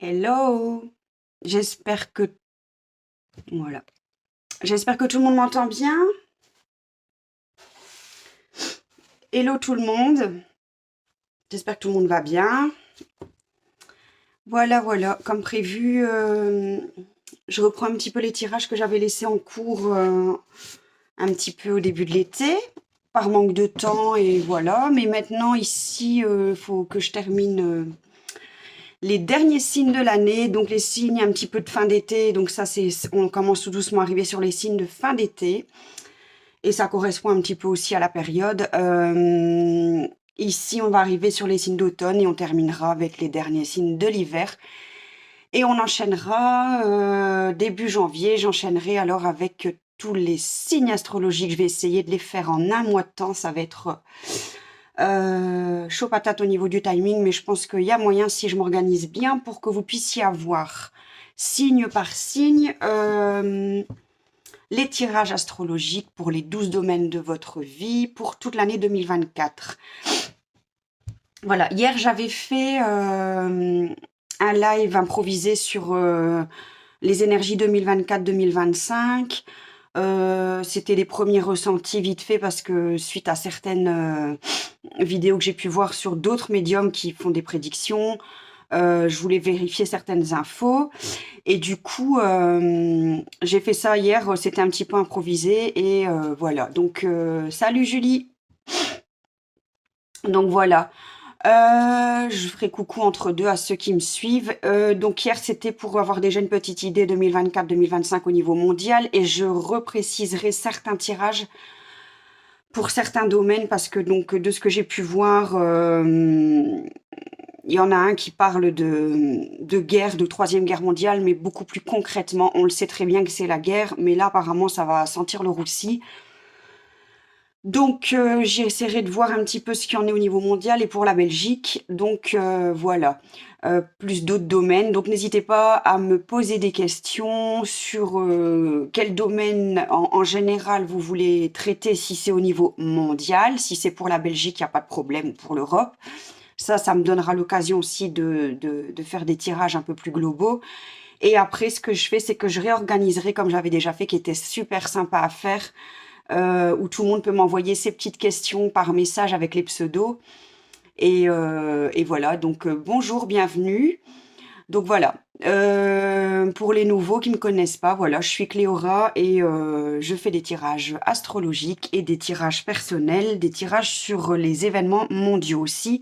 Hello! J'espère que voilà. J'espère que tout le monde m'entend bien. Hello tout le monde. J'espère que tout le monde va bien. Voilà, comme prévu, je reprends un petit peu les tirages que j'avais laissés en cours un petit peu au début de l'été, par manque de temps et voilà. Mais maintenant ici, il faut que je termine les derniers signes de l'année, donc les signes un petit peu de fin d'été. Donc ça, on commence tout doucement à arriver sur les signes de fin d'été. Et ça correspond un petit peu aussi à la période. Ici, on va arriver sur les signes d'automne et on terminera avec les derniers signes de l'hiver. Et on enchaînera début janvier. J'enchaînerai alors avec tous les signes astrologiques. Je vais essayer de les faire en un mois de temps. Ça va être chaud patate au niveau du timing, mais je pense qu'il y a moyen, si je m'organise bien, pour que vous puissiez avoir signe par signe les tirages astrologiques pour les 12 domaines de votre vie pour toute l'année 2024. Voilà, hier j'avais fait un live improvisé sur les énergies 2024-2025. C'était les premiers ressentis vite fait parce que suite à certaines vidéos que j'ai pu voir sur d'autres médiums qui font des prédictions, je voulais vérifier certaines infos. Et du coup, j'ai fait ça hier, c'était un petit peu improvisé et voilà. Donc, salut Julie! Donc voilà. Je ferai coucou entre deux à ceux qui me suivent. Donc hier, c'était pour avoir déjà une petite idée 2024-2025 au niveau mondial et je repréciserai certains tirages pour certains domaines parce que donc de ce que j'ai pu voir, il y en a un qui parle de guerre, de troisième guerre mondiale, mais beaucoup plus concrètement. On le sait très bien que c'est la guerre, mais là apparemment ça va sentir le roussi. Donc j'essaierai de voir un petit peu ce qu'il y en est au niveau mondial et pour la Belgique. Donc voilà, plus d'autres domaines. Donc n'hésitez pas à me poser des questions sur quel domaine en général vous voulez traiter, si c'est au niveau mondial. Si c'est pour la Belgique, il n'y a pas de problème, ou pour l'Europe. Ça me donnera l'occasion aussi de faire des tirages un peu plus globaux. Et après, ce que je fais, c'est que je réorganiserai comme j'avais déjà fait, qui était super sympa à faire, où tout le monde peut m'envoyer ses petites questions par message avec les pseudos. Et voilà, donc bonjour, bienvenue. Donc voilà, pour les nouveaux qui ne me connaissent pas, voilà, je suis Cléora et je fais des tirages astrologiques et des tirages personnels, des tirages sur les événements mondiaux aussi.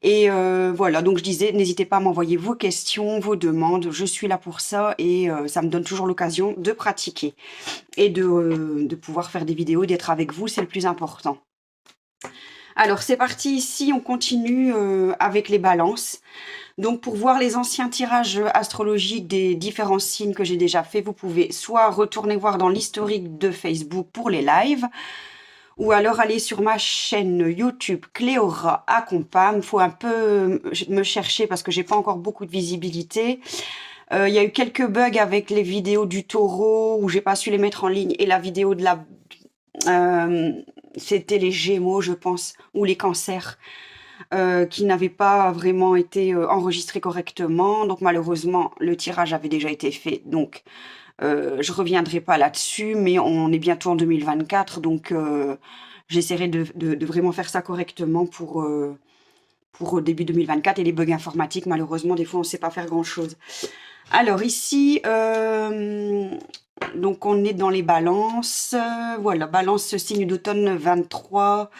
Et voilà, donc je disais, n'hésitez pas à m'envoyer vos questions, vos demandes, je suis là pour ça et ça me donne toujours l'occasion de pratiquer et de pouvoir faire des vidéos, d'être avec vous, c'est le plus important. Alors c'est parti, ici on continue avec les balances. Donc pour voir les anciens tirages astrologiques des différents signes que j'ai déjà fait, vous pouvez soit retourner voir dans l'historique de Facebook pour les lives, ou alors aller sur ma chaîne YouTube Cléora Accompagne. Il faut un peu me chercher parce que j'ai pas encore beaucoup de visibilité. Il y a eu quelques bugs avec les vidéos du taureau où j'ai pas su les mettre en ligne et la vidéo de la... c'était les Gémeaux, je pense, ou les Cancers. Qui n'avaient pas vraiment été enregistrés correctement. Donc malheureusement, le tirage avait déjà été fait. Donc je reviendrai pas là-dessus, mais on est bientôt en 2024, donc j'essaierai de vraiment faire ça correctement pour début 2024. Et les bugs informatiques, malheureusement, des fois, on ne sait pas faire grand-chose. Alors ici, donc on est dans les balances. Voilà, balance signe d'automne 23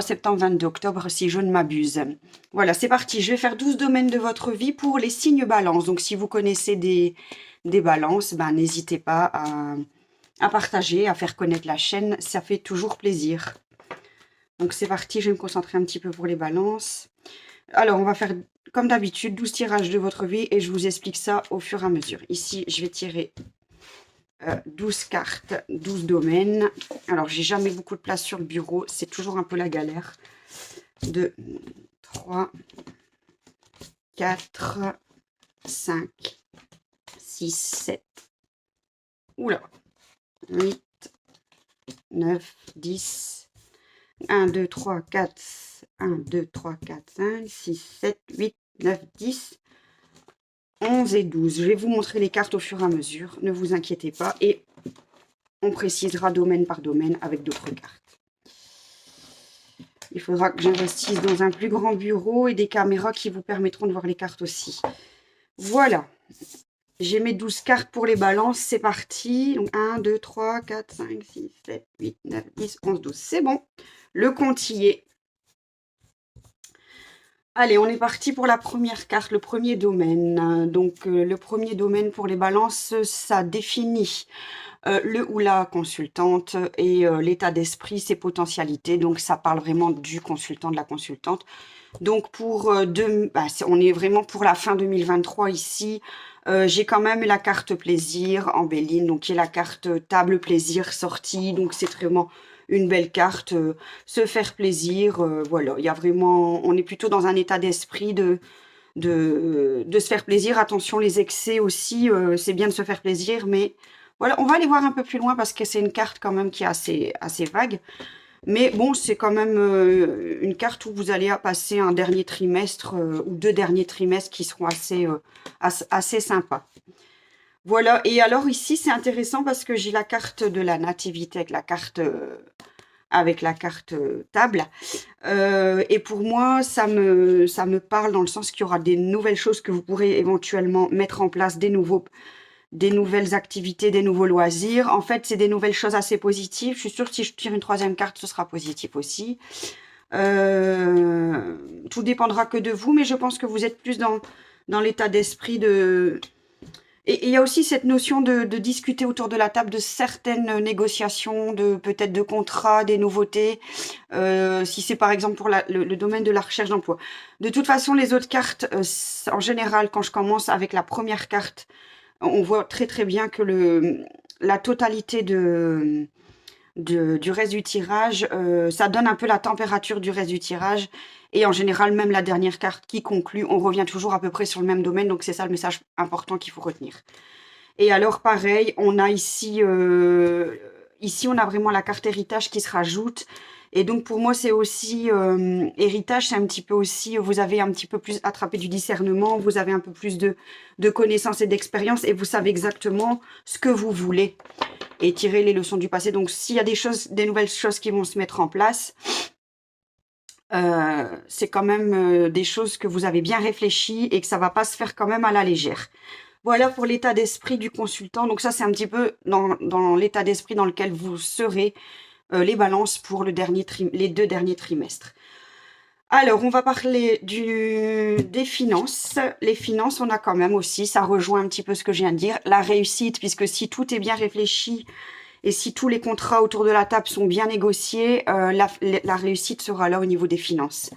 septembre, 22 octobre, si je ne m'abuse. Voilà, c'est parti. Je vais faire 12 domaines de votre vie pour les signes balance. Donc, si vous connaissez des balances, ben, n'hésitez pas à partager, à faire connaître la chaîne. Ça fait toujours plaisir. Donc, c'est parti. Je vais me concentrer un petit peu pour les balances. Alors, on va faire, comme d'habitude, 12 tirages de votre vie et je vous explique ça au fur et à mesure. Ici, je vais tirer 12 cartes, 12 domaines. Alors, j'ai jamais beaucoup de place sur le bureau. C'est toujours un peu la galère. 2, 3, 4, 5, 6, 7. Oula. 8, 9, 10. 1, 2, 3, 4. 1, 2, 3, 4, 5, 6, 7, 8, 9, 10, 11 et 12. Je vais vous montrer les cartes au fur et à mesure, ne vous inquiétez pas. Et on précisera domaine par domaine avec d'autres cartes. Il faudra que j'investisse dans un plus grand bureau et des caméras qui vous permettront de voir les cartes aussi. Voilà. J'ai mes 12 cartes pour les balances. C'est parti. Donc 1, 2, 3, 4, 5, 6, 7, 8, 9, 10, 11, 12. C'est bon. Le compte y est. Allez, on est parti pour la première carte, le premier domaine. Donc, le premier domaine pour les balances, ça définit le ou la consultante et l'état d'esprit, ses potentialités. Donc, ça parle vraiment du consultant, de la consultante. Donc, on est vraiment pour la fin 2023 ici. J'ai quand même la carte plaisir en Béline, donc qui est la carte table plaisir sortie. Donc, c'est vraiment une belle carte, se faire plaisir. Voilà, il y a vraiment, on est plutôt dans un état d'esprit de se faire plaisir. Attention, les excès aussi, c'est bien de se faire plaisir, mais voilà, on va aller voir un peu plus loin parce que c'est une carte quand même qui est assez vague. Mais bon, c'est quand même une carte où vous allez passer un dernier trimestre ou 2 derniers trimestres qui seront assez sympas. Voilà, et alors ici, c'est intéressant parce que j'ai la carte de la nativité avec la carte table. Et pour moi, ça me parle dans le sens qu'il y aura des nouvelles choses que vous pourrez éventuellement mettre en place, des nouvelles activités, des nouveaux loisirs. En fait, c'est des nouvelles choses assez positives. Je suis sûre que si je tire une troisième carte, ce sera positif aussi. Tout dépendra que de vous, mais je pense que vous êtes plus dans l'état d'esprit de... Et il y a aussi cette notion de discuter autour de la table de certaines négociations, peut-être de contrats, des nouveautés, si c'est par exemple pour le domaine de la recherche d'emploi. De toute façon, les autres cartes, en général, quand je commence avec la première carte, on voit très très bien que la totalité du reste du tirage, ça donne un peu la température du reste du tirage. Et en général, même la dernière carte qui conclut, on revient toujours à peu près sur le même domaine. Donc c'est ça le message important qu'il faut retenir. Et alors pareil, on a ici, ici on a vraiment la carte héritage qui se rajoute. Et donc pour moi c'est aussi, héritage, c'est un petit peu aussi, vous avez un petit peu plus attrapé du discernement, vous avez un peu plus de connaissances et d'expérience et vous savez exactement ce que vous voulez. Et tirer les leçons du passé. Donc s'il y a des nouvelles choses qui vont se mettre en place, c'est quand même des choses que vous avez bien réfléchi et que ça va pas se faire quand même à la légère. Voilà pour l'état d'esprit du consultant. Donc ça, c'est un petit peu dans l'état d'esprit dans lequel vous serez les balances pour les 2 derniers trimestres. Alors, on va parler des finances. Les finances, on a quand même aussi, ça rejoint un petit peu ce que je viens de dire, la réussite, puisque si tout est bien réfléchi et si tous les contrats autour de la table sont bien négociés, la réussite sera là au niveau des finances.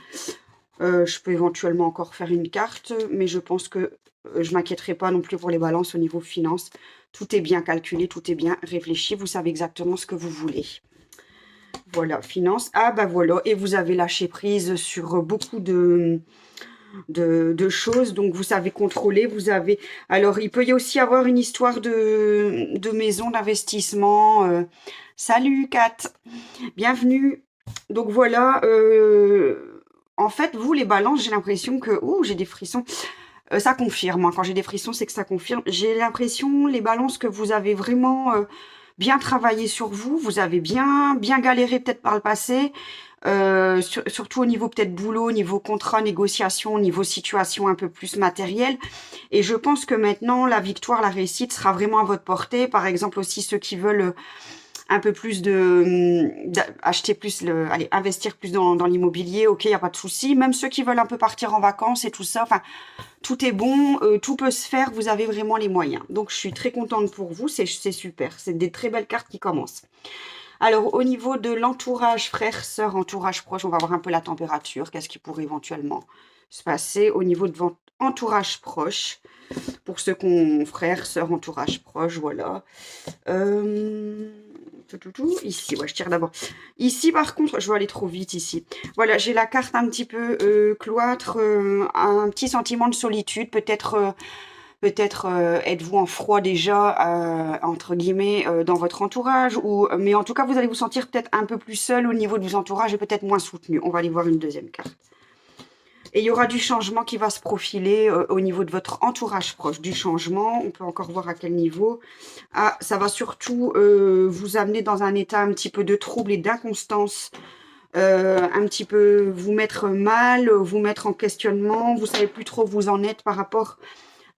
Je peux éventuellement encore faire une carte, mais je pense que je m'inquiéterai pas non plus pour les balances au niveau finances. Tout est bien calculé, tout est bien réfléchi, vous savez exactement ce que vous voulez. Voilà, finances. Ah bah voilà, et vous avez lâché prise sur beaucoup de choses, donc vous savez contrôler, vous avez... Alors, il peut y aussi avoir une histoire de maison d'investissement. Salut Kat, bienvenue. Donc voilà, en fait, vous les balances, j'ai l'impression que... Ouh, j'ai des frissons. Ça confirme, hein. Quand j'ai des frissons, c'est que ça confirme. J'ai l'impression, les balances, que vous avez vraiment bien travaillé sur vous. Vous avez bien galéré peut-être par le passé. Surtout au niveau peut-être boulot, niveau contrat, négociation, niveau situation un peu plus matérielle. Et je pense que maintenant, la victoire, la réussite sera vraiment à votre portée. Par exemple aussi ceux qui veulent un peu plus acheter plus, allez, investir plus dans l'immobilier, ok, il n'y a pas de souci. Même ceux qui veulent un peu partir en vacances et tout ça, enfin, tout est bon, tout peut se faire, vous avez vraiment les moyens. Donc, je suis très contente pour vous, c'est super. C'est des très belles cartes qui commencent. Alors, au niveau de l'entourage, frère, sœur, entourage proche, on va voir un peu la température, qu'est-ce qui pourrait éventuellement se passer au niveau de votre entourage proche. Pour ceux qui ont frère, sœur, entourage proche, voilà. Ici, ouais, je tire d'abord. Ici, par contre, je vais aller trop vite ici. Voilà, j'ai la carte un petit peu cloître, un petit sentiment de solitude, peut-être êtes-vous en froid déjà, entre guillemets, dans votre entourage, mais en tout cas, vous allez vous sentir peut-être un peu plus seul au niveau de vos entourages et peut-être moins soutenu. On va aller voir une deuxième carte. Et il y aura du changement qui va se profiler au niveau de votre entourage proche. Du changement, on peut encore voir à quel niveau. Ah, ça va surtout vous amener dans un état un petit peu de trouble et d'inconstance. Un petit peu vous mettre mal, vous mettre en questionnement. Vous savez plus trop où vous en êtes par rapport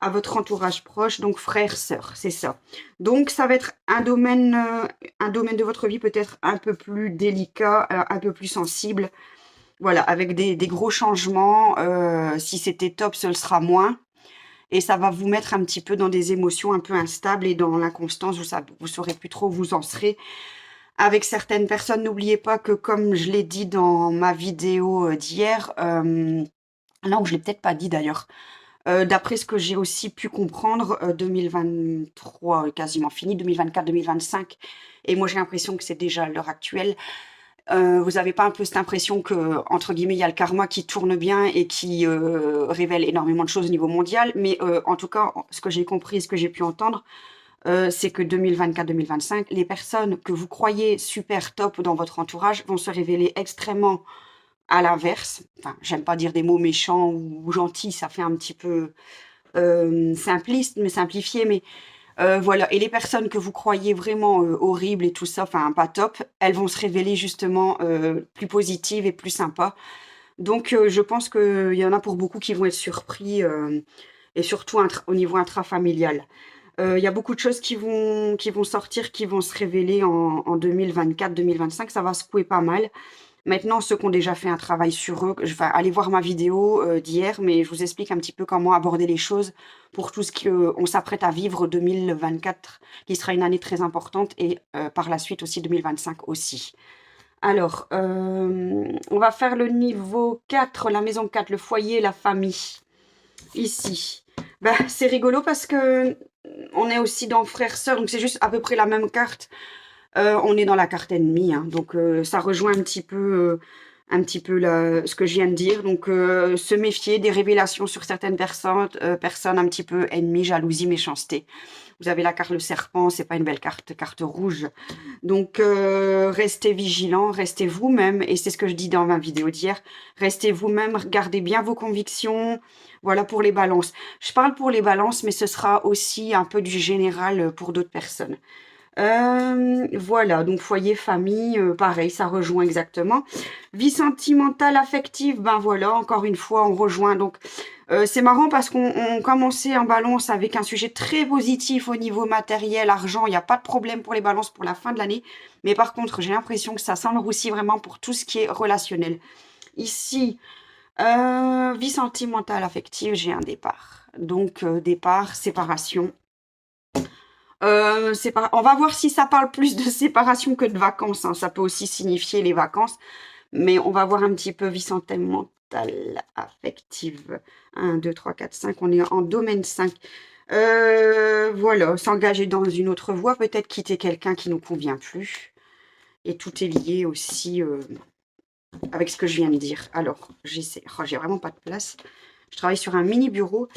à votre entourage proche, donc frères, sœurs, c'est ça. Donc ça va être un domaine de votre vie peut-être un peu plus délicat, un peu plus sensible. Voilà, avec des gros changements. Si c'était top, ce le sera moins. Et ça va vous mettre un petit peu dans des émotions un peu instables et dans l'inconstance. Vous saurez plus trop où vous en serez. Avec certaines personnes, n'oubliez pas que comme je l'ai dit dans ma vidéo d'hier, là où je l'ai peut-être pas dit d'ailleurs, d'après ce que j'ai aussi pu comprendre, 2023 est quasiment fini, 2024-2025, et moi j'ai l'impression que c'est déjà l'heure actuelle. Vous avez pas un peu cette impression que, entre guillemets, il y a le karma qui tourne bien et qui révèle énormément de choses au niveau mondial, mais en tout cas, ce que j'ai compris, ce que j'ai pu entendre, c'est que 2024-2025, les personnes que vous croyez super top dans votre entourage vont se révéler extrêmement à l'inverse. Enfin, j'aime pas dire des mots méchants ou gentils, ça fait un petit peu simpliste, mais simplifié, mais voilà. Et les personnes que vous croyez vraiment horribles et tout ça, enfin pas top, elles vont se révéler justement plus positives et plus sympas. Donc je pense qu'il y en a pour beaucoup qui vont être surpris et surtout au niveau intrafamilial. Il y a beaucoup de choses qui vont sortir, qui vont se révéler en 2024-2025. Ça va secouer pas mal. Maintenant, ceux qui ont déjà fait un travail sur eux, je vais aller voir ma vidéo d'hier, mais je vous explique un petit peu comment aborder les choses pour tout ce qu'on s'apprête à vivre 2024, qui sera une année très importante, et par la suite aussi 2025 aussi. Alors, on va faire le niveau 4, la maison 4, le foyer, la famille. Ici. Bah, c'est rigolo parce que on est aussi dans frères-sœurs, donc c'est juste à peu près la même carte. On est dans la carte ennemie, hein, donc ça rejoint un petit peu ce que je viens de dire. Donc se méfier des révélations sur certaines personnes un petit peu ennemies, jalousie, méchanceté. Vous avez la carte le serpent, c'est pas une belle carte rouge. Donc restez vigilants, restez vous-même, et c'est ce que je dis dans ma vidéo d'hier. Restez vous-même, gardez bien vos convictions. Voilà pour les balances. Je parle pour les balances, mais ce sera aussi un peu du général pour d'autres personnes. Voilà, donc foyer, famille, pareil, ça rejoint exactement. Vie sentimentale, affective, ben voilà, encore une fois, on rejoint. Donc, c'est marrant parce qu'on commençait en balance avec un sujet très positif au niveau matériel, argent, il n'y a pas de problème pour les balances pour la fin de l'année. Mais par contre, j'ai l'impression que ça sent le roussi vraiment pour tout ce qui est relationnel. Ici, vie sentimentale, affective, j'ai un départ. Donc, départ, séparation. On va voir si ça parle plus de séparation que de vacances, hein. Ça peut aussi signifier les vacances. Mais on va voir un petit peu vie sentimentale, affective. 1, 2, 3, 4, 5. On est en domaine 5. Voilà, s'engager dans une autre voie, peut-être quitter quelqu'un qui ne nous convient plus. Et tout est lié aussi avec ce que je viens de dire. Alors, j'essaie. Oh, j'ai vraiment pas de place. Je travaille sur un mini bureau.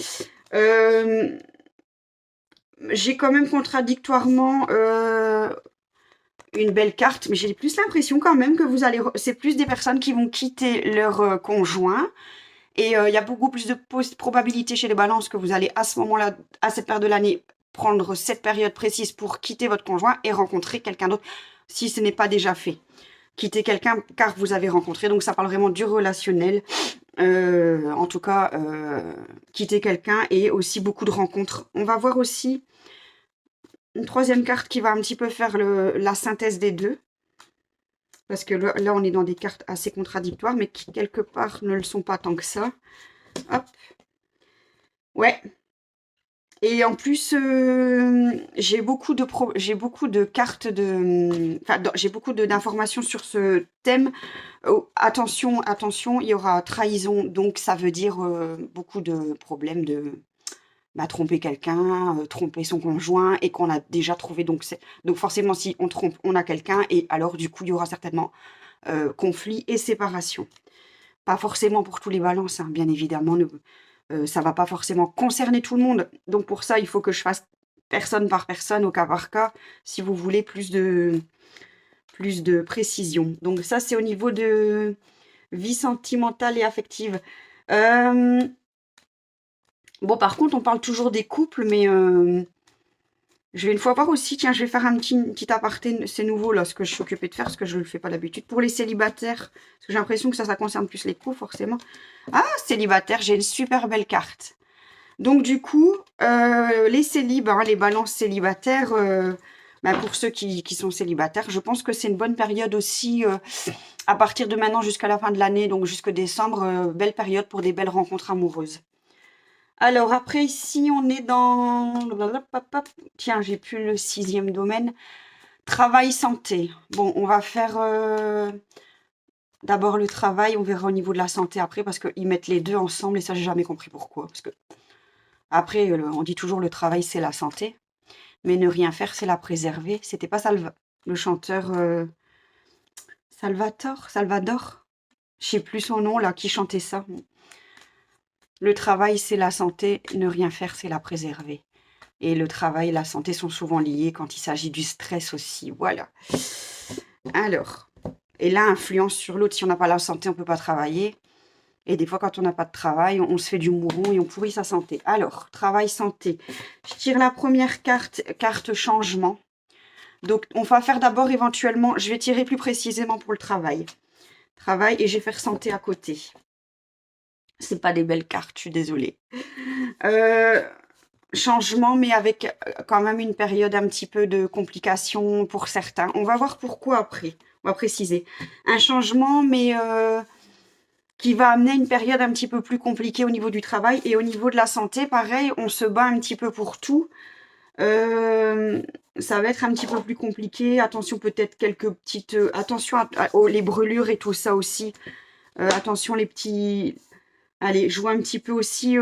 J'ai quand même contradictoirement une belle carte, mais j'ai plus l'impression quand même que vous allez... C'est plus des personnes qui vont quitter leur conjoint. Et il y a beaucoup plus de probabilités chez les balances que vous allez à ce moment-là, à cette période de l'année, prendre cette période précise pour quitter votre conjoint et rencontrer quelqu'un d'autre, si ce n'est pas déjà fait. Quitter quelqu'un car vous avez rencontré, donc ça parle vraiment du relationnel. En tout cas, quitter quelqu'un et aussi beaucoup de rencontres. On va voir aussi une troisième carte qui va un petit peu faire la synthèse des deux. Parce que là, on est dans des cartes assez contradictoires, mais qui, quelque part, ne le sont pas tant que ça. Hop. Ouais. Et en plus, j'ai beaucoup de cartes de... Enfin, j'ai beaucoup d'informations sur ce thème. Oh, attention, attention, il y aura trahison. Donc, ça veut dire beaucoup de problèmes de... tromper quelqu'un, tromper son conjoint, et qu'on a déjà trouvé. Donc forcément, si on trompe, on a quelqu'un, et alors du coup, il y aura certainement conflit et séparation. Pas forcément pour tous les balances, hein, bien évidemment, ça va pas forcément concerner tout le monde. Donc pour ça, il faut que je fasse personne par personne, au cas par cas, si vous voulez plus de précision. Donc ça, c'est au niveau de vie sentimentale et affective. Euh, Bon, par contre, on parle toujours des couples, mais je vais une fois voir aussi. Tiens, je vais faire un petit aparté, c'est nouveau là, ce que je suis occupée de faire, parce que je ne le fais pas d'habitude. Pour les célibataires, parce que j'ai l'impression que ça concerne plus les couples, forcément. Ah, célibataire, j'ai une super belle carte. Donc, du coup, les célibes, hein, les balances célibataires, bah, pour ceux qui sont célibataires, je pense que c'est une bonne période aussi, à partir de maintenant jusqu'à la fin de l'année, donc jusque décembre, belle période pour des belles rencontres amoureuses. Alors après ici, on est dans... Tiens, j'ai plus le 6e domaine. Travail, santé. Bon, on va faire d'abord le travail, on verra au niveau de la santé après, parce qu'ils mettent les deux ensemble, et ça, j'ai jamais compris pourquoi. Parce que après, on dit toujours le travail, c'est la santé, mais ne rien faire, c'est la préserver. C'était pas le chanteur Salvador? Je sais plus son nom, là, qui chantait ça. Le travail, c'est la santé, ne rien faire, c'est la préserver. Et le travail et la santé sont souvent liés quand il s'agit du stress aussi. Voilà. Alors, et l'un influence sur l'autre. Si on n'a pas la santé, on ne peut pas travailler. Et des fois, quand on n'a pas de travail, on se fait du mouron et on pourrit sa santé. Alors, travail, santé. Je tire la première carte, carte changement. Donc, on va faire d'abord éventuellement, je vais tirer plus précisément pour le travail. Travail et je vais faire santé à côté. C'est pas des belles cartes, je suis désolée. Changement, mais avec quand même une période un petit peu de complications pour certains. On va voir pourquoi après. On va préciser. Un changement, mais qui va amener une période un petit peu plus compliquée au niveau du travail. Et au niveau de la santé, pareil, on se bat un petit peu pour tout. Ça va être un petit peu plus compliqué. Attention, peut-être quelques petites... attention les brûlures et tout ça aussi. Attention, les petits... Allez, je vois un petit peu aussi...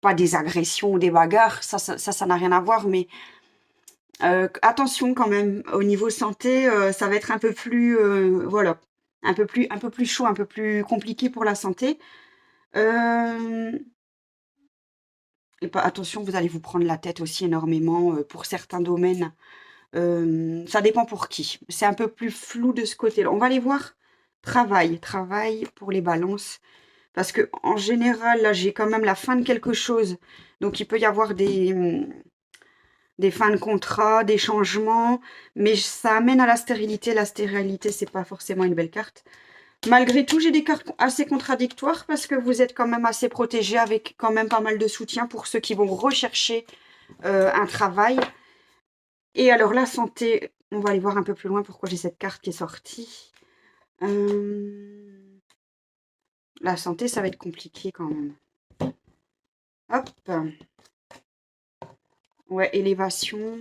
pas des agressions ou des bagarres, ça n'a rien à voir, mais attention quand même, au niveau santé, ça va être un peu plus, voilà, un peu plus chaud, un peu plus compliqué pour la santé. Et attention, vous allez vous prendre la tête aussi énormément pour certains domaines. Ça dépend pour qui. C'est un peu plus flou de ce côté-là. On va aller voir travail pour les balances. Parce que en général, là, j'ai quand même la fin de quelque chose. Donc, il peut y avoir des fins de contrat, des changements, mais ça amène à la stérilité. La stérilité, c'est pas forcément une belle carte. Malgré tout, j'ai des cartes assez contradictoires parce que vous êtes quand même assez protégé avec quand même pas mal de soutien pour ceux qui vont rechercher un travail. Et alors, la santé, on va aller voir un peu plus loin pourquoi j'ai cette carte qui est sortie. La santé, ça va être compliqué quand même. Hop. Ouais, élévation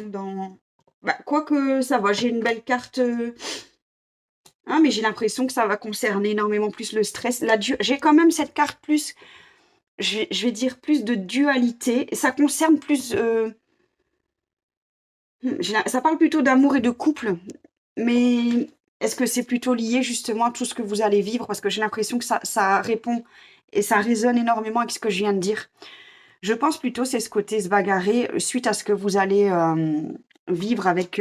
dans... Bah, quoique ça va, j'ai une belle carte... Ah, mais j'ai l'impression que ça va concerner énormément plus le stress. J'ai quand même cette carte plus... Je vais dire plus de dualité. Ça concerne plus... Ça parle plutôt d'amour et de couple. Mais est-ce que c'est plutôt lié justement à tout ce que vous allez vivre? Parce que j'ai l'impression que ça répond et ça résonne énormément avec ce que je viens de dire. Je pense plutôt c'est ce côté se bagarrer suite à ce que vous allez vivre avec...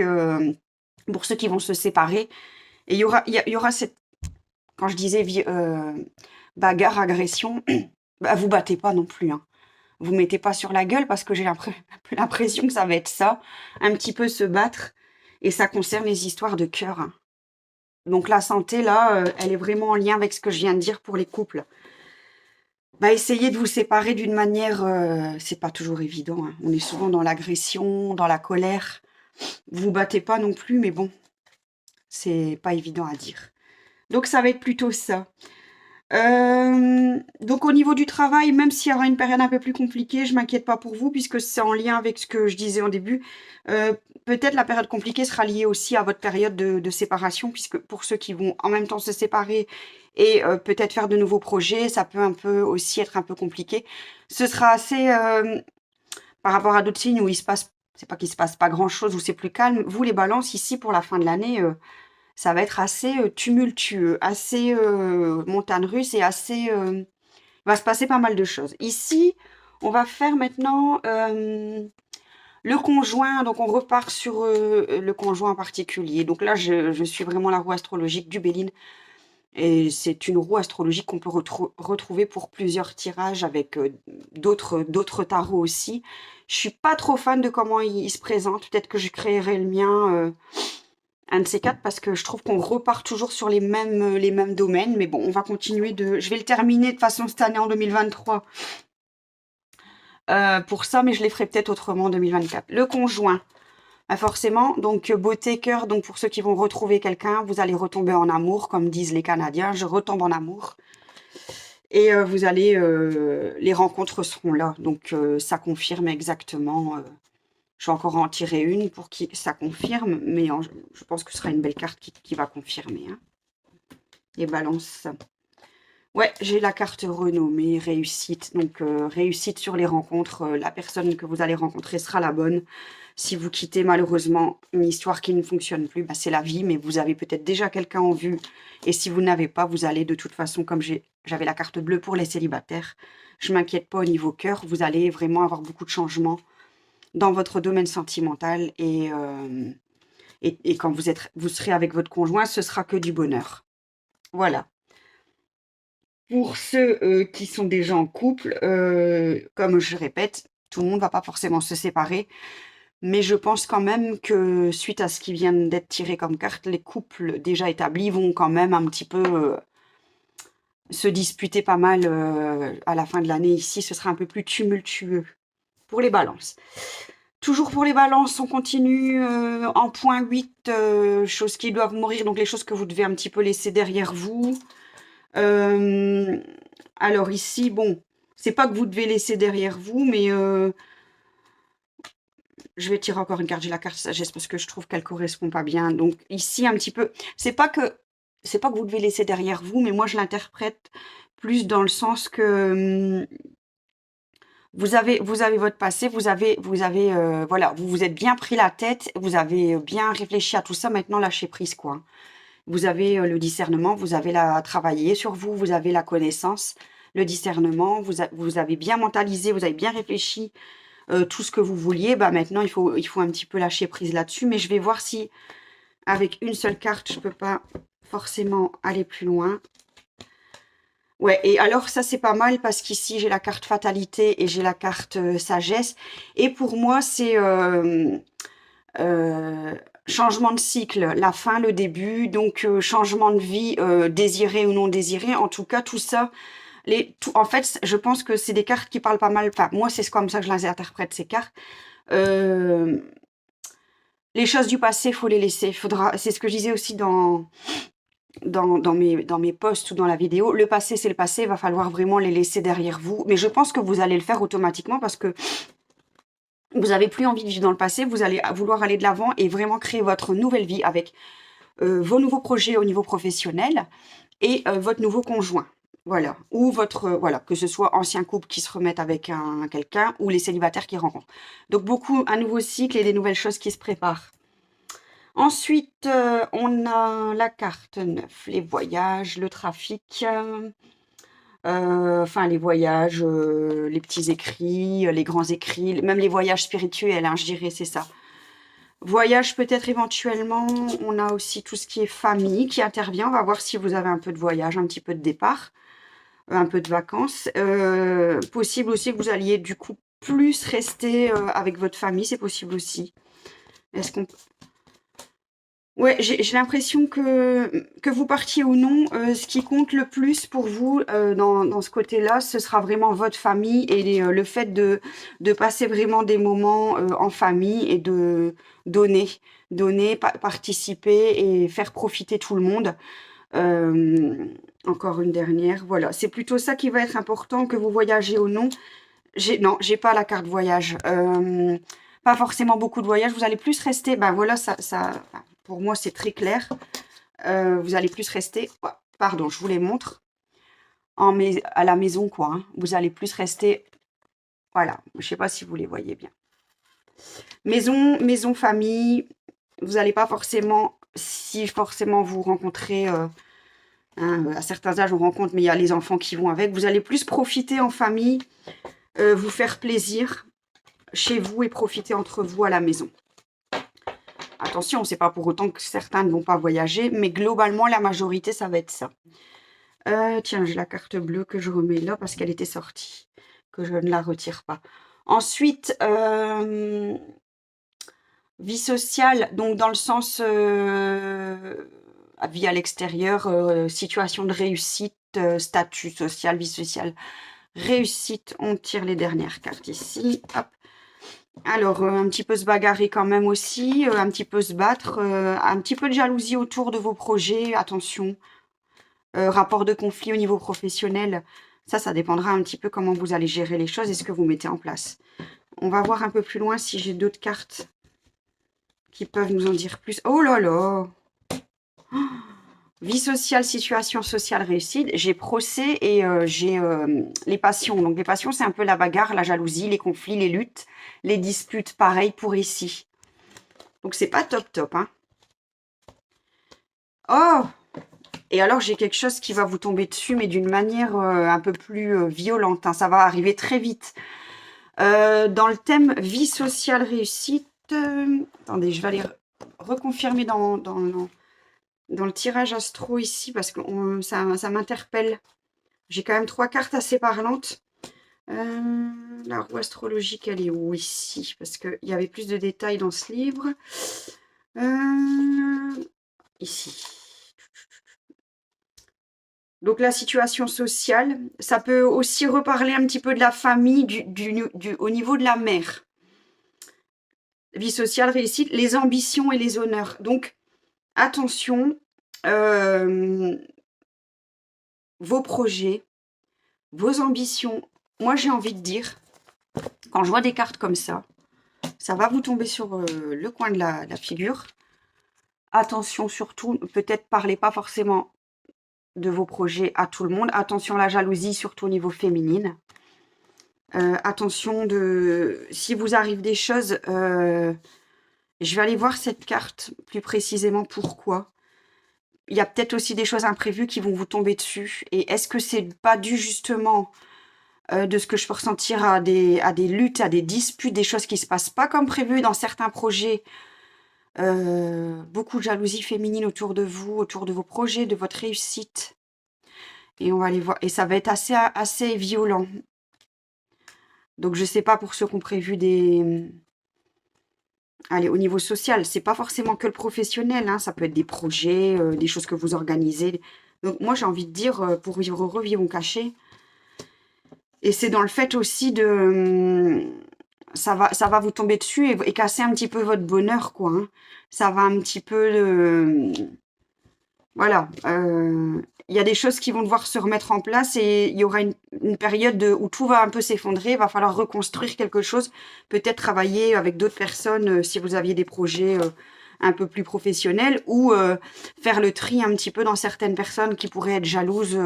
pour ceux qui vont se séparer. Et il y aura cette... Quand je disais bagarre, agression, bah, vous battez pas non plus. Hein. Vous mettez pas sur la gueule parce que j'ai l'impression que ça va être ça. Un petit peu se battre. Et ça concerne les histoires de cœur. Hein. Donc la santé, là, elle est vraiment en lien avec ce que je viens de dire pour les couples. Bah, essayez de vous séparer d'une manière... c'est pas toujours évident. Hein. On est souvent dans l'agression, dans la colère. Vous battez pas non plus, mais bon, c'est pas évident à dire. Donc ça va être plutôt ça. Donc au niveau du travail, même s'il y aura une période un peu plus compliquée, je m'inquiète pas pour vous puisque c'est en lien avec ce que je disais au début. Peut-être la période compliquée sera liée aussi à votre période de séparation puisque pour ceux qui vont en même temps se séparer et peut-être faire de nouveaux projets, ça peut un peu aussi être un peu compliqué. Ce sera assez par rapport à d'autres signes où il se passe, c'est pas qu'il se passe pas grand-chose, où c'est plus calme. Vous les balances ici pour la fin de l'année, ça va être assez tumultueux, assez montagne russe et assez... il va se passer pas mal de choses. Ici, on va faire maintenant le conjoint. Donc, on repart sur le conjoint en particulier. Donc là, je suis vraiment la roue astrologique du Béline. Et c'est une roue astrologique qu'on peut retrouver pour plusieurs tirages avec d'autres tarots aussi. Je suis pas trop fan de comment il se présente. Peut-être que je créerai le mien, un de ces quatre, parce que je trouve qu'on repart toujours sur les mêmes domaines. Mais bon, on va continuer de... Je vais le terminer de toute façon cette année en 2023 pour ça, mais je les ferai peut-être autrement en 2024. Le conjoint. Forcément, donc beauté, cœur, donc pour ceux qui vont retrouver quelqu'un, vous allez retomber en amour, comme disent les Canadiens, je retombe en amour. Et vous allez, les rencontres seront là, donc ça confirme exactement. Je vais encore en tirer une pour que ça confirme, mais je pense que ce sera une belle carte qui va confirmer. Hein. Les balances. Ouais, j'ai la carte renommée, réussite. Donc, réussite sur les rencontres. La personne que vous allez rencontrer sera la bonne. Si vous quittez malheureusement une histoire qui ne fonctionne plus, bah, c'est la vie, mais vous avez peut-être déjà quelqu'un en vue. Et si vous n'avez pas, vous allez de toute façon, comme j'avais la carte bleue pour les célibataires, je m'inquiète pas au niveau cœur, vous allez vraiment avoir beaucoup de changements dans votre domaine sentimental. Et quand vous serez avec votre conjoint, ce sera que du bonheur. Voilà. Pour ceux qui sont déjà en couple, comme je répète, tout le monde ne va pas forcément se séparer. Mais je pense quand même que suite à ce qui vient d'être tiré comme carte, les couples déjà établis vont quand même un petit peu se disputer pas mal à la fin de l'année. Ici, ce sera un peu plus tumultueux pour les balances. Toujours pour les balances, on continue en point 8, choses qui doivent mourir, donc les choses que vous devez un petit peu laisser derrière vous. Alors ici, bon, c'est pas que vous devez laisser derrière vous, mais je vais tirer encore une carte. J'ai la carte sagesse parce que je trouve qu'elle correspond pas bien. Donc ici, un petit peu, c'est pas que vous devez laisser derrière vous, mais moi je l'interprète plus dans le sens que vous avez votre passé, vous avez voilà, vous vous êtes bien pris la tête, vous avez bien réfléchi à tout ça. Maintenant, lâchez prise, quoi. Vous avez le discernement, vous avez travaillé sur vous, vous avez la connaissance, le discernement, vous avez bien mentalisé, vous avez bien réfléchi tout ce que vous vouliez. Bah maintenant, il faut un petit peu lâcher prise là-dessus. Mais je vais voir si, avec une seule carte, je peux pas forcément aller plus loin. Ouais, et alors ça, c'est pas mal parce qu'ici, j'ai la carte fatalité et j'ai la carte sagesse. Et pour moi, c'est... changement de cycle, la fin, le début, donc changement de vie, désiré ou non désiré. En tout cas, tout ça, en fait, je pense que c'est des cartes qui parlent pas mal. Enfin, moi, c'est comme ça que je les interprète, ces cartes. Les choses du passé, il faut les laisser. C'est ce que je disais aussi dans mes posts ou dans la vidéo. Le passé, c'est le passé. Il va falloir vraiment les laisser derrière vous. Mais je pense que vous allez le faire automatiquement parce que vous n'avez plus envie de vivre dans le passé, vous allez vouloir aller de l'avant et vraiment créer votre nouvelle vie avec vos nouveaux projets au niveau professionnel et votre nouveau conjoint. Voilà. Ou voilà, que ce soit ancien couple qui se remettent avec quelqu'un ou les célibataires qui rencontrent. Donc beaucoup, un nouveau cycle et des nouvelles choses qui se préparent. Ensuite, on a la carte 9, les voyages, le trafic... enfin, les voyages, les petits écrits, les grands écrits, même les voyages spirituels, hein, je dirais, c'est ça. Voyage peut-être éventuellement, on a aussi tout ce qui est famille qui intervient. On va voir si vous avez un peu de voyage, un petit peu de départ, un peu de vacances. Possible aussi que vous alliez du coup plus rester avec votre famille, c'est possible aussi. Est-ce qu'on... Ouais, j'ai l'impression que vous partiez ou non, ce qui compte le plus pour vous dans ce côté-là, ce sera vraiment votre famille et le fait de passer vraiment des moments en famille et de donner, participer et faire profiter tout le monde. Encore une dernière, voilà. C'est plutôt ça qui va être important, que vous voyagez ou non. Non, j'ai pas la carte voyage. Pas forcément beaucoup de voyages. Vous allez plus rester, ben voilà, pour moi, c'est très clair. Vous allez plus rester... Oh, pardon, je vous les montre. À la maison, quoi. Hein. Vous allez plus rester... Voilà, je ne sais pas si vous les voyez bien. Maison, famille. Vous n'allez pas forcément... Si forcément vous rencontrez... à certains âges, on rencontre, mais il y a les enfants qui vont avec. Vous allez plus profiter en famille, vous faire plaisir chez vous et profiter entre vous à la maison. Attention, c'est pas pour autant que certains ne vont pas voyager, mais globalement, la majorité, ça va être ça. Tiens, j'ai la carte bleue que je remets là parce qu'elle était sortie, que je ne la retire pas. Ensuite, vie sociale, donc dans le sens vie à l'extérieur, situation de réussite, statut social, vie sociale, réussite. On tire les dernières cartes ici. Hop. Alors, un petit peu se bagarrer quand même aussi, un petit peu se battre, un petit peu de jalousie autour de vos projets, attention. Rapport de conflit au niveau professionnel, ça dépendra un petit peu comment vous allez gérer les choses et ce que vous mettez en place. On va voir un peu plus loin si j'ai d'autres cartes qui peuvent nous en dire plus. Oh là là! Vie sociale, situation sociale, réussite. J'ai procès et j'ai les passions. Donc les passions, c'est un peu la bagarre, la jalousie, les conflits, les luttes, les disputes. Pareil pour ici. Donc c'est pas top top, hein. Oh! Et alors j'ai quelque chose qui va vous tomber dessus, mais d'une manière un peu plus violente, hein. Ça va arriver très vite. Dans le thème vie sociale, réussite. Attendez, je vais aller reconfirmer dans le tirage astro ici, parce que ça m'interpelle. J'ai quand même 3 cartes assez parlantes. La roue astrologique, elle est où ici? Parce qu'il y avait plus de détails dans ce livre. Ici. Donc la situation sociale, ça peut aussi reparler un petit peu de la famille au niveau de la mère. Vie sociale, réussite, les ambitions et les honneurs. Donc, attention, vos projets, vos ambitions. Moi, j'ai envie de dire, quand je vois des cartes comme ça va vous tomber sur le coin de la figure. Attention surtout, peut-être parlez pas forcément de vos projets à tout le monde. Attention à la jalousie, surtout au niveau féminine. Attention si vous arrive des choses, je vais aller voir cette carte plus précisément pourquoi. Il y a peut-être aussi des choses imprévues qui vont vous tomber dessus. Et est-ce que c'est pas dû justement de ce que je peux ressentir à des luttes, à des disputes, des choses qui se passent pas comme prévu dans certains projets. Beaucoup de jalousie féminine autour de vous, autour de vos projets, de votre réussite. Et on va aller voir. Et ça va être assez violent. Donc je sais pas pour ceux qui ont prévu des... Allez, au niveau social, c'est pas forcément que le professionnel, hein, ça peut être des projets, des choses que vous organisez. Donc moi j'ai envie de dire, pour vivre heureux, vivons cachés. Et c'est dans le fait aussi de... ça va vous tomber dessus et casser un petit peu votre bonheur, quoi. Hein. Ça va un petit peu... voilà. Il y a des choses qui vont devoir se remettre en place et il y aura une période où tout va un peu s'effondrer. Il va falloir reconstruire quelque chose. Peut-être travailler avec d'autres personnes si vous aviez des projets un peu plus professionnels ou faire le tri un petit peu dans certaines personnes qui pourraient être jalouses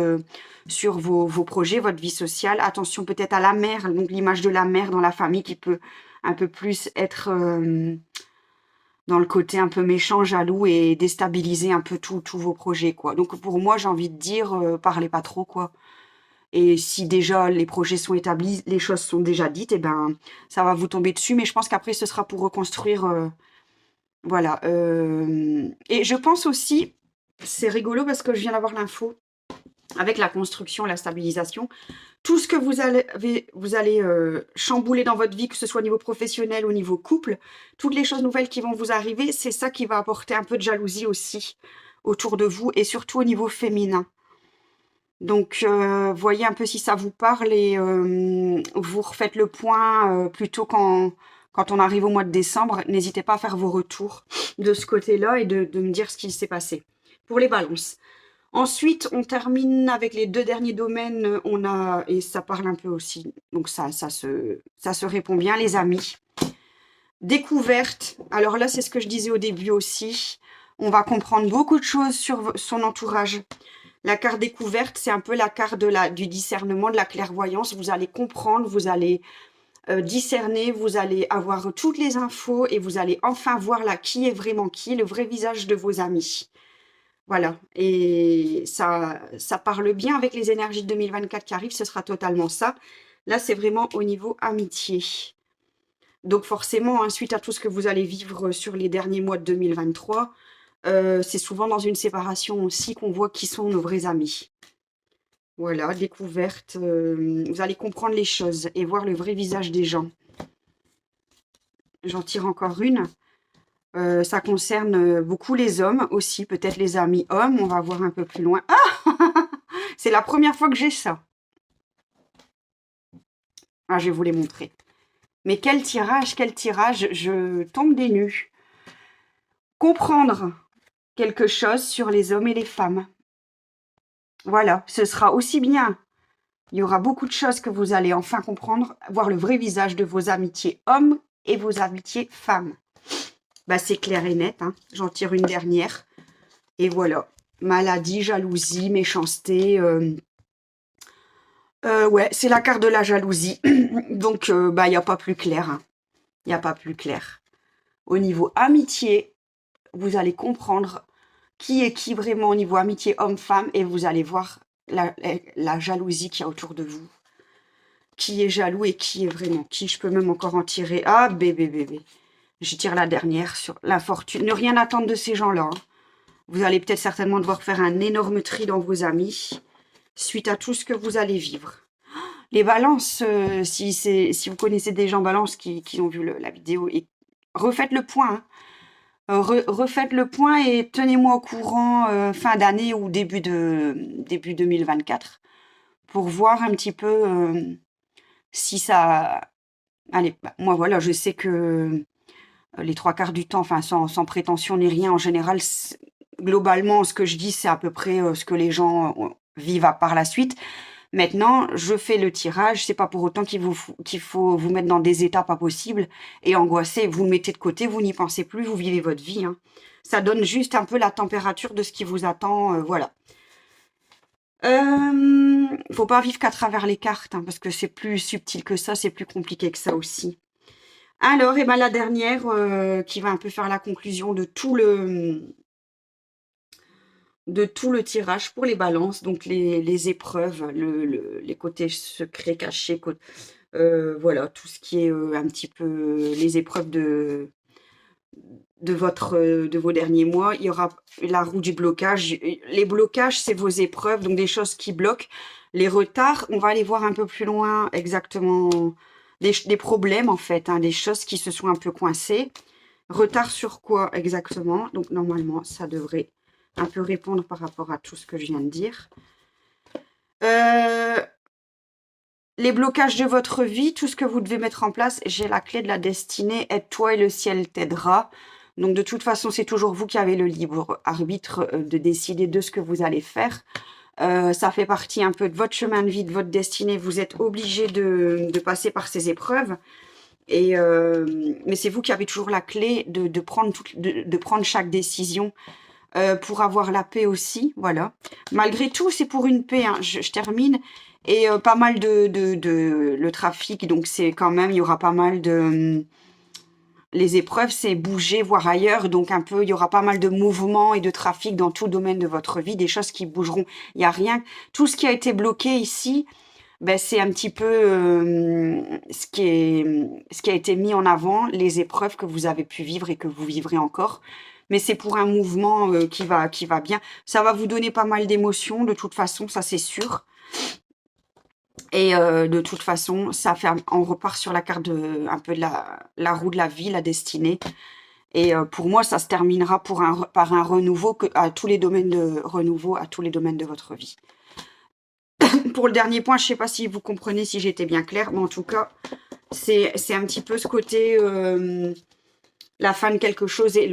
sur vos projets, votre vie sociale. Attention peut-être à la mère, donc l'image de la mère dans la famille qui peut un peu plus être... dans le côté un peu méchant, jaloux et déstabiliser un peu tous vos projets, quoi. Donc pour moi, j'ai envie de dire, parlez pas trop, quoi. Et si déjà les projets sont établis, les choses sont déjà dites, et ben ça va vous tomber dessus. Mais je pense qu'après, ce sera pour reconstruire, voilà. Et je pense aussi, c'est rigolo parce que je viens d'avoir l'info, avec la construction, la stabilisation, tout ce que vous allez chambouler dans votre vie, que ce soit au niveau professionnel, au niveau couple, toutes les choses nouvelles qui vont vous arriver, c'est ça qui va apporter un peu de jalousie aussi autour de vous et surtout au niveau féminin. Donc, voyez un peu si ça vous parle et vous refaites le point plutôt quand on arrive au mois de décembre. N'hésitez pas à faire vos retours de ce côté-là et de me dire ce qui s'est passé. Pour les balances. Ensuite, on termine avec les 2 derniers domaines. On a, et ça parle un peu aussi, donc ça se répond bien, les amis. Découverte. Alors là, c'est ce que je disais au début aussi. On va comprendre beaucoup de choses sur son entourage. La carte découverte, c'est un peu la carte du discernement, de la clairvoyance. Vous allez comprendre, vous allez discerner, vous allez avoir toutes les infos et vous allez enfin voir là qui est vraiment qui, le vrai visage de vos amis. Voilà, et ça parle bien avec les énergies de 2024 qui arrivent, ce sera totalement ça. Là, c'est vraiment au niveau amitié. Donc forcément, hein, suite à tout ce que vous allez vivre sur les derniers mois de 2023, c'est souvent dans une séparation aussi qu'on voit qui sont nos vrais amis. Voilà, découverte, vous allez comprendre les choses et voir le vrai visage des gens. J'en tire encore une. Ça concerne beaucoup les hommes aussi, peut-être les amis hommes, on va voir un peu plus loin. Ah c'est la première fois que j'ai ça. Ah, je vais vous les montrer. Mais quel tirage, je tombe des nues. Comprendre quelque chose sur les hommes et les femmes. Voilà, ce sera aussi bien. Il y aura beaucoup de choses que vous allez enfin comprendre, voir le vrai visage de vos amitiés hommes et vos amitiés femmes. Bah, c'est clair et net, hein. J'en tire une dernière. Et voilà. Maladie, jalousie, méchanceté. Ouais, c'est la carte de la jalousie. Donc, bah, il n'y a pas plus clair. Hein. Il n'y a pas plus clair. Au niveau amitié, vous allez comprendre qui est qui vraiment au niveau amitié homme-femme et vous allez voir la jalousie qu'il y a autour de vous. Qui est jaloux et qui est vraiment qui. Je peux même encore en tirer. Ah, bébé. Je tire la dernière sur l'infortune. Ne rien attendre de ces gens-là. Hein. Vous allez peut-être certainement devoir faire un énorme tri dans vos amis suite à tout ce que vous allez vivre. Les balances, si vous connaissez des gens balance qui ont vu la vidéo, et refaites le point. Hein. Refaites le point et tenez-moi au courant fin d'année ou début 2024 pour voir un petit peu si ça... Allez, bah, moi voilà, je sais que les trois quarts du temps, enfin sans prétention ni rien, en général, globalement, ce que je dis, c'est à peu près ce que les gens vivent par la suite. Maintenant, je fais le tirage, c'est pas pour autant qu'il faut vous mettre dans des états pas possibles et angoisser, vous le mettez de côté, vous n'y pensez plus, vous vivez votre vie. Hein. Ça donne juste un peu la température de ce qui vous attend, voilà. Faut pas vivre qu'à travers les cartes, hein, parce que c'est plus subtil que ça, c'est plus compliqué que ça aussi. Alors, et ben la dernière, qui va un peu faire la conclusion de tout le tirage pour les balances, donc les épreuves, les côtés secrets, cachés, voilà, tout ce qui est un petit peu les épreuves de vos derniers mois. Il y aura la roue du blocage. Les blocages, c'est vos épreuves, donc des choses qui bloquent. Les retards, on va aller voir un peu plus loin exactement des problèmes en fait, hein, des choses qui se sont un peu coincées. Retard sur quoi exactement? Donc normalement, ça devrait un peu répondre par rapport à tout ce que je viens de dire. Les blocages de votre vie, tout ce que vous devez mettre en place, j'ai la clé de la destinée, aide-toi et le ciel t'aidera. Donc de toute façon, c'est toujours vous qui avez le libre arbitre de décider de ce que vous allez faire. Ça fait partie un peu de votre chemin de vie, de votre destinée. Vous êtes obligé de passer par ces épreuves. Mais c'est vous qui avez toujours la clé de prendre chaque décision pour avoir la paix aussi. Voilà. Malgré tout, c'est pour une paix. Hein. Je termine. Et pas mal le trafic. Donc c'est quand même, il y aura pas mal de... les épreuves, c'est bouger, voir ailleurs. Donc un peu, il y aura pas mal de mouvements et de trafic dans tout domaine de votre vie. Des choses qui bougeront. Il n'y a rien. Tout ce qui a été bloqué ici... Ben, c'est un petit peu ce qui a été mis en avant, les épreuves que vous avez pu vivre et que vous vivrez encore. Mais c'est pour un mouvement qui va bien. Ça va vous donner pas mal d'émotions, de toute façon, ça c'est sûr. Et de toute façon, on repart sur la carte un peu de la roue de la vie, la destinée. Et pour moi, ça se terminera par un renouveau à tous les domaines de votre vie. Pour le dernier point, je ne sais pas si vous comprenez, si j'étais bien claire, mais en tout cas, c'est un petit peu ce côté, la fin de quelque chose et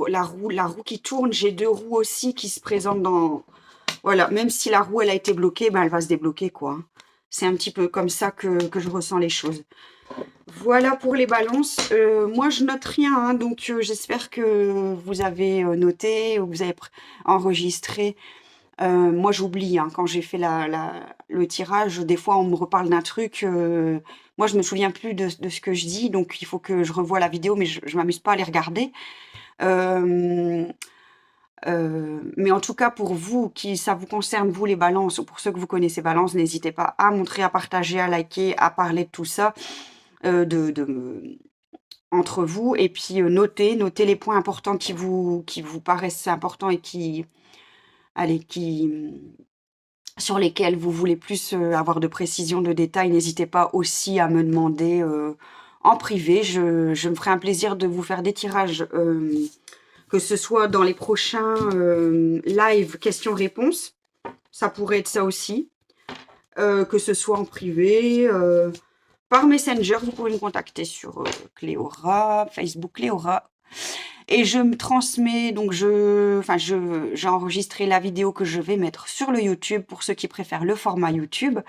la roue qui tourne. J'ai deux roues aussi qui se présentent dans... Voilà, même si la roue, elle a été bloquée, ben, elle va se débloquer, quoi. C'est un petit peu comme ça que je ressens les choses. Voilà pour les balances. Moi, je note rien, hein, donc j'espère que vous avez noté ou vous avez enregistré. Moi, j'oublie, hein, quand j'ai fait le tirage, des fois, on me reparle d'un truc. Moi, je me souviens plus de ce que je dis, donc il faut que je revoie la vidéo, mais je m'amuse pas à les regarder. Mais en tout cas, pour vous, ça vous concerne, vous, les balances, ou pour ceux que vous connaissez balance, n'hésitez pas à montrer, à partager, à liker, à parler de tout ça, entre vous et puis notez les points importants qui vous paraissent importants et allez, sur lesquels vous voulez plus avoir de précision, de détails. N'hésitez pas aussi à me demander en privé. Je me ferai un plaisir de vous faire des tirages, que ce soit dans les prochains live questions-réponses. Ça pourrait être ça aussi. Que ce soit en privé, par Messenger, vous pouvez me contacter sur Cléora, Facebook Cléora. Et je me transmets, donc j'ai enregistré la vidéo que je vais mettre sur le YouTube pour ceux qui préfèrent le format YouTube.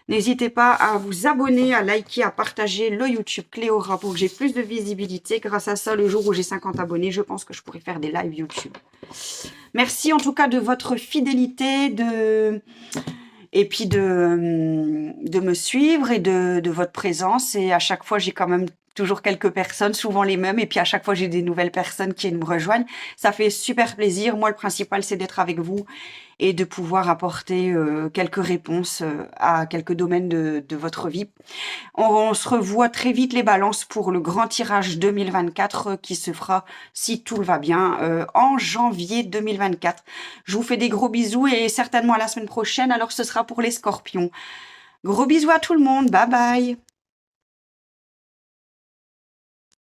N'hésitez pas à vous abonner, à liker, à partager le YouTube Cléora pour que j'ai plus de visibilité. Grâce à ça, le jour où j'ai 50 abonnés, je pense que je pourrai faire des lives YouTube. Merci en tout cas de votre fidélité, et puis de me suivre et de votre présence. Et à chaque fois, j'ai quand même toujours quelques personnes, souvent les mêmes, et puis à chaque fois, j'ai des nouvelles personnes qui me rejoignent. Ça fait super plaisir. Moi, le principal, c'est d'être avec vous et de pouvoir apporter quelques réponses à quelques domaines de votre vie. On se revoit très vite les balances pour le grand tirage 2024 qui se fera, si tout va bien, en janvier 2024. Je vous fais des gros bisous et certainement à la semaine prochaine, alors ce sera pour les scorpions. Gros bisous à tout le monde, bye bye!